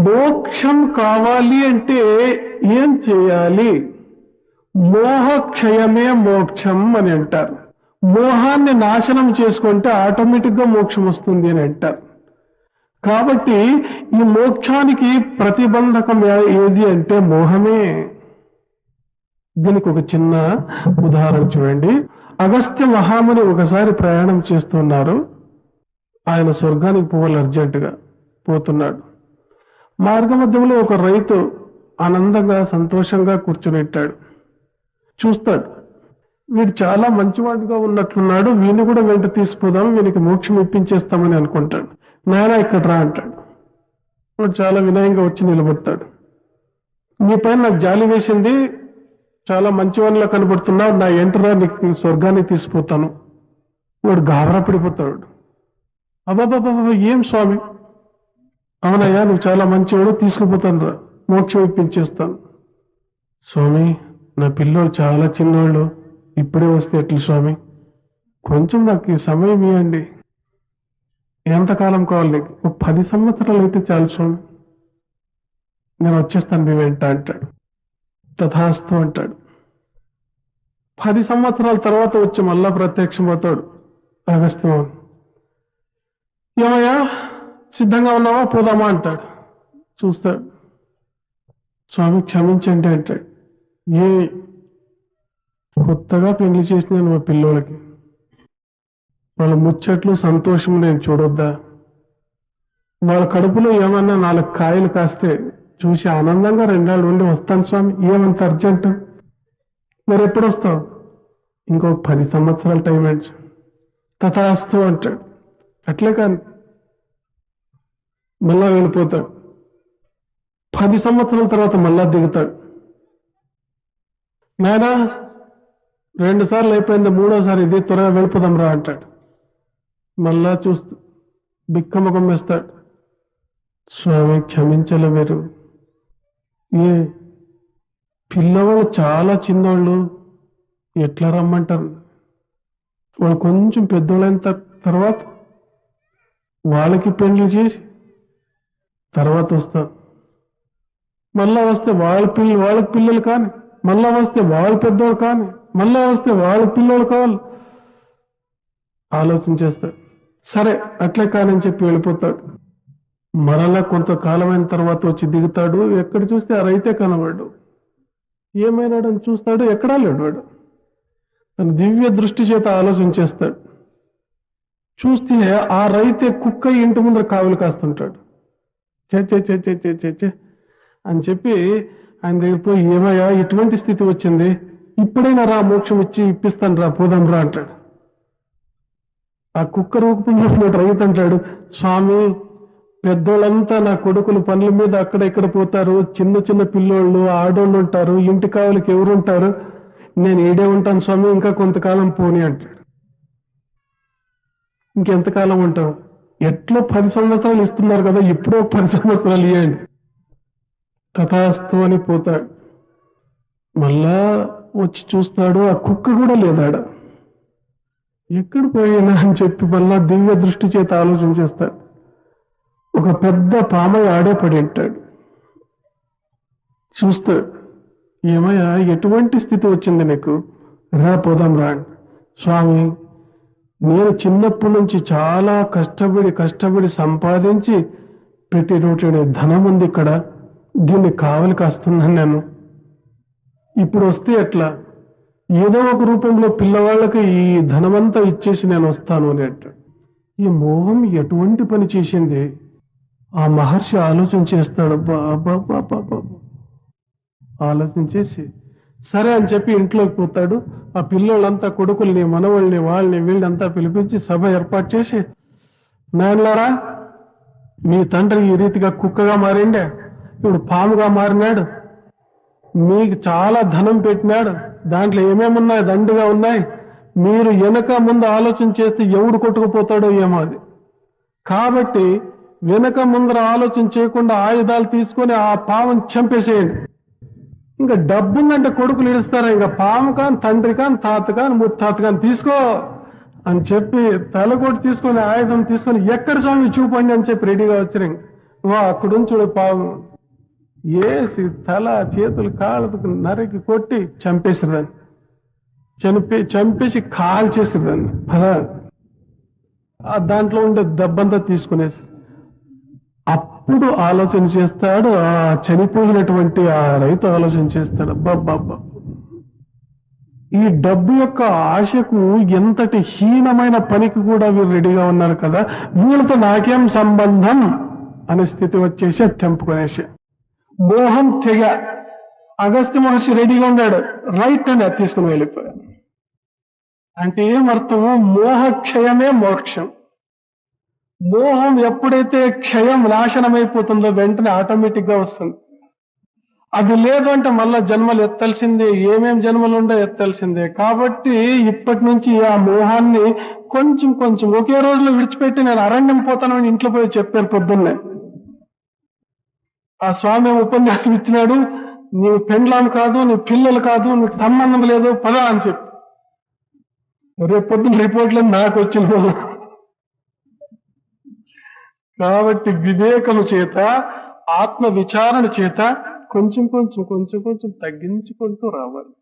మోక్షం కావాలి అంటే ఏం చేయాలి? మోహక్షయమే మోక్షం అని అంటారు. మోహాన్ని నాశనం చేసుకుంటే ఆటోమేటిక్ గా మోక్షం వస్తుంది అని అంటారు. కాబట్టి ఈ మోక్షానికి ప్రతిబంధకం ఏది అంటే మోహమే. దీనికి ఒక చిన్న ఉదాహరణ చూడండి. అగస్త్య మహాముని ఒకసారి ప్రయాణం చేస్తున్నారు. ఆయన స్వర్గానికి పోవాలి అర్జెంటుగా పోతున్నాడు. మార్గ మధ్యంలో ఒక రైతు ఆనందంగా సంతోషంగా కూర్చునిట్టాడు. చూస్తాడు, వీడు చాలా మంచివాడిగా ఉన్నట్లున్నాడు, వీడిని కూడా వెంట తీసుకుపోదాం, వీనికి మోక్షం ఇప్పించేస్తామని అనుకుంటాడు. నాయనా ఇక్కడ రా అంటాడు. వాడు చాలా వినయంగా వచ్చి నిలబడతాడు. నీ పైన నాకు జాలి వేసింది, చాలా మంచివాడిలా కనబడుతున్నావు, నా ఎంటరా నీకు స్వర్గానికి తీసుకుపోతాను. వాడు గాబరా పడిపోతాడు. అబ్బాబాబా ఏం స్వామి, అవునయ్యా నువ్వు చాలా మంచివాడు, తీసుకుపోతాను రా, మోక్షం ఇప్పించేస్తాను. స్వామి నా పిల్లలు చాలా చిన్నవాళ్ళు, ఇప్పుడే వస్తే ఎట్లు స్వామి, కొంచెం నాకు ఈ సమయం ఇవ్వండి. ఎంతకాలం కావాలి నీకు? 10 సంవత్సరాలు అయితే చాలు స్వామి, నేను వచ్చేస్తాను మీ వెంట అంటాడు. తథాస్తు అంటాడు. 10 సంవత్సరాల తర్వాత వచ్చి మళ్ళా ప్రత్యక్షం అవుతాడు అగస్త్యం. ఏమయ్యా సిద్ధంగా ఉన్నావా, పోదామా అంటాడు. చూస్తాడు. స్వామి క్షమించండి అంటాడు. ఏ కొత్తగా పెళ్లి చేసినాను మా పిల్లోళ్ళకి, వాళ్ళ ముచ్చట్లు సంతోషం నేను చూడొద్దా? వాళ్ళ కడుపులో ఏమన్నా 4 కాయలు కాస్తే చూసి ఆనందంగా 2 నాళ్ళు ఉండి వస్తాను స్వామి, ఏమంత అర్జెంటు? మరి ఎప్పుడు వస్తావు? ఇంకో 10 సంవత్సరాల టైం అండి. తథాస్తు అంటాడు. అట్లే కానీ మళ్ళా వెళ్ళిపోతాడు. 10 సంవత్సరాల తర్వాత మళ్ళా దిగుతాడు. నాయనా 2 సార్లు అయిపోయింది, 3వసారి ఇది, త్వరగా వెళ్ళిపోదాం రా అంటాడు. మళ్ళా చూస్తూ బిక్కముఖం వేస్తాడు. స్వామి క్షమించలే, మీరు ఏ పిల్లవాళ్ళు చాలా చిన్నవాళ్ళు, ఎట్లా రమ్మంటారు? వాళ్ళు కొంచెం పెద్దోళ్ళైన తర్వాత వాళ్ళకి పెళ్లి చేసి తర్వాత వస్తారు. మళ్ళా వస్తే వాళ్ళకి పిల్లలు కానీ, మళ్ళా వస్తే వాళ్ళ పెద్దోళ్ళు కానీ, మళ్ళా వస్తే వాళ్ళ పిల్లలు కావాలి, ఆలోచించేస్తాడు. సరే అట్లే కానని చెప్పి వెళ్ళిపోతాడు. మరలా కొంతకాలమైన తర్వాత వచ్చి దిగుతాడు. ఎక్కడ చూస్తే ఆ రైతే కనబడ్డు. ఏమైనాడని చూస్తాడు, ఎక్కడా లేడు వాడు. తన దివ్య దృష్టి చేత ఆలోచన చేస్తాడు. చూస్తే ఆ రైతే కుక్క ఇంటి ముందర కావులు కాస్తుంటాడు. చే అని చెప్పి ఆయన దగ్గర పోయి, ఏమయ్యా ఇటువంటి స్థితి వచ్చింది, ఇప్పుడైనా రా, మోక్షం ఇచ్చి ఇప్పిస్తాను రా, పోదాం రా అంటాడు. ఆ కుక్క రూపంలో రైతు అంటాడు, స్వామి పెద్దోళ్ళంతా నా కొడుకులు పనుల మీద అక్కడ ఇక్కడ పోతారు, చిన్న చిన్న పిల్లోళ్ళు ఆడోళ్ళు ఉంటారు, ఇంటి కావులకి ఎవరుంటారు, నేను ఈడే ఉంటాను స్వామి, ఇంకా కొంతకాలం పోని అంటాడు. ఇంకెంతకాలం ఉంటావు? ఎట్లో 10 సంవత్సరాలు ఇస్తున్నారు కదా, ఇప్పుడో 10 సంవత్సరాలు ఇవ్వండి. తథాస్తు అని పోతాడు. మళ్ళా వచ్చి చూస్తాడు, ఆ కుక్క కూడా లేదాడ. ఎక్కడ పోయినా అని చెప్పి మళ్ళా దివ్య దృష్టి చేత ఆలోచన చేస్తాడు. ఒక పెద్ద పామయ్య ఆడే పడి ఉంటాడు. చూస్తాడు, ఏమయ్యా ఎటువంటి స్థితి వచ్చింది నీకు, రా పోదాం రా. స్వామి నేను చిన్నప్పటి నుంచి చాలా కష్టపడి సంపాదించి పెట్టినటువంటి ధనం ఉంది ఇక్కడ, దీన్ని కావలి కాస్తున్నాను నేను, ఇప్పుడు వస్తే ఎట్లా? ఏదో ఒక రూపంలో పిల్లవాళ్ళకి ఈ ధనమంతా ఇచ్చేసి నేను వస్తాను అని అంటాడు. ఈ మోహం ఎటువంటి పని చేసింది? ఆ మహర్షి ఆలోచన చేస్తాడు. ఆలోచన చేసి సరే అని చెప్పి ఇంట్లోకి పోతాడు. ఆ పిల్లోళ్ళంతా కొడుకుల్ని, మనవల్ని, వాళ్ళని వీళ్ళంతా పిలిపించి సభ ఏర్పాటు చేసి, నాయనలారా మీ తండ్రి ఈ రీతిగా కుక్కగా మారిండే, ఇప్పుడు పాముగా మారినాడు, మీకు చాలా ధనం పెట్టినాడు, దాంట్లో ఏమేమున్నాయి, దండుగా ఉన్నాయి, మీరు వెనక ముందు ఆలోచన చేస్తే ఎవడు కొట్టుకుపోతాడో ఏమో అది. కాబట్టి వెనక ముందర ఆలోచన చేయకుండా ఆయుధాలు తీసుకొని ఆ పాముని చంపేసేయండి. ఇంకా డబ్బుందంటే కొడుకులు ఇడుస్తారా? ఇంకా పాము కాని, తండ్రి కాని, తాత కాని, ముత్తాత కాని తీసుకో అని చెప్పి తలకొట్టి తీసుకొని ఆయుధం తీసుకొని, ఎక్కడ స్వామి చూపండి అని చెప్పి రెడీగా వచ్చారు. అక్కడుంచి చూడు పాము వేసి తల చేతులు కాళ్ళకు నరికి కొట్టి చంపేసేదాన్ని, చంపేసి కాల్ చేసేదాన్ని. దాంట్లో ఉండే దెబ్బంతా తీసుకునేసి అప్పుడు ఆలోచన చేస్తాడు. ఆ చనిపోయినటువంటి ఆ రైతు ఆలోచన చేస్తాడు, అబ్బబ్బబ్బా, ఈ డబ్బు యొక్క ఆశకు ఎంతటి హీనమైన పనికి కూడా వీరు రెడీగా ఉన్నారు కదా, వీళ్ళతో నాకేం సంబంధం అనే స్థితి వచ్చేసి అది తెంపుకునేసి మోహం తెగ. అగస్త్య మహర్షి రెడీగా ఉన్నాడు, రైట్ అని అది తీసుకుని వెళ్ళిపోయాడు. అంటే ఏమర్థము? మోహక్షయమే మోక్షం. మోహం ఎప్పుడైతే క్షయం నాశనమైపోతుందో వెంటనే ఆటోమేటిక్ గా వస్తుంది. అది లేదు అంటే మళ్ళా జన్మలు ఎత్తాల్సిందే, ఏమేం జన్మలు ఉండే ఎత్తాల్సిందే. కాబట్టి ఇప్పటి నుంచి ఆ మోహాన్ని కొంచెం కొంచెం ఒకే రోజులో విడిచిపెట్టి నేను అరణ్యం పోతానని ఇంట్లో పోయి చెప్పాను పొద్దున్నే. ఆ స్వామి ఉపన్యాసం ఇచ్చినాడు, నీ పెండ్లాం కాదు, నీ పిల్లలు కాదు, నీకు సంబంధం లేదు, పద అని చెప్పి. రేపు పొద్దున్న రిపోర్ట్లు నాకు వచ్చిన. కాబట్టి వివేకము చేత, ఆత్మ విచారణ చేత కొంచెం కొంచెం కొంచెం కొంచెం తగ్గించుకుంటూ రావాలి.